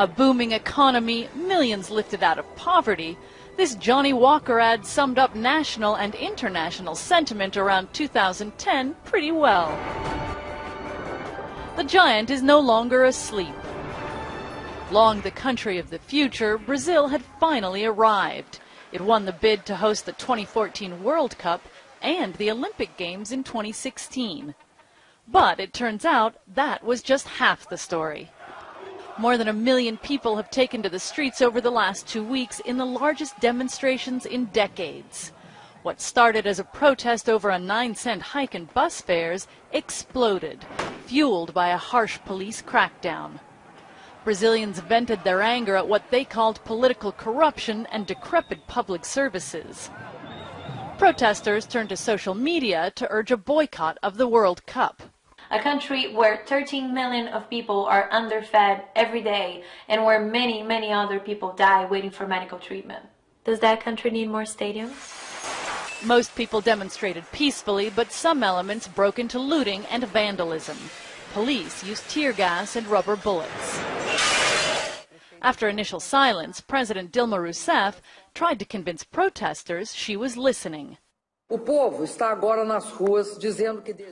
A booming economy, millions lifted out of poverty. This Johnny Walker ad summed up national and international sentiment around 2010 pretty well. The giant is no longer asleep. Long the country of the future, Brazil had finally arrived. It won the bid to host the 2014 World Cup and the Olympic Games in 2016. But it turns out that was just half the story. More than 1 million people have taken to the streets over the last 2 weeks in the largest demonstrations in decades. What started as a protest over a 9-cent hike in bus fares exploded, fueled by a harsh police crackdown. Brazilians vented their anger at what they called political corruption and decrepit public services. Protesters turned to social media to urge a boycott of the World Cup. A country where 13 million of people are underfed every day and where many, many other people die waiting for medical treatment. Does that country need more stadiums? Most people demonstrated peacefully, but some elements broke into looting and vandalism. Police used tear gas and rubber bullets. After initial silence, President Dilma Rousseff tried to convince protesters she was listening.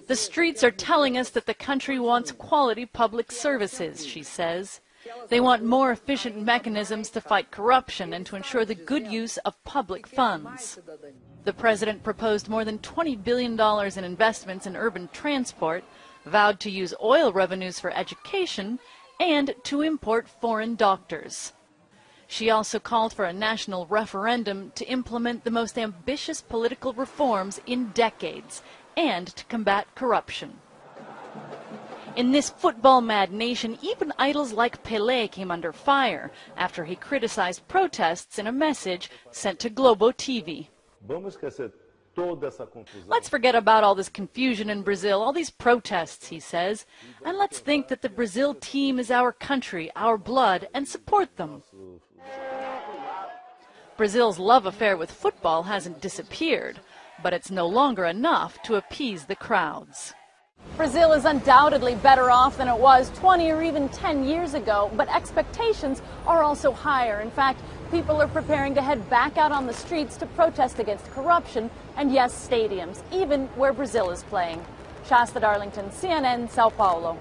The streets are telling us that the country wants quality public services, she says. They want more efficient mechanisms to fight corruption and to ensure the good use of public funds. The president proposed more than $20 billion in investments in urban transport, vowed to use oil revenues for education, and to import foreign doctors. She also called for a national referendum to implement the most ambitious political reforms in decades and to combat corruption. In this football-mad nation, even idols like Pelé came under fire after he criticized protests in a message sent to Globo TV. Let's forget about all this confusion in Brazil, all these protests, he says, and let's think that the Brazil team is our country, our blood, and support them. Brazil's love affair with football hasn't disappeared, but it's no longer enough to appease the crowds. Brazil is undoubtedly better off than it was 20 or even 10 years ago, but expectations are also higher. In fact, people are preparing to head back out on the streets to protest against corruption and, yes, stadiums, even where Brazil is playing. Shasta Darlington, CNN, Sao Paulo.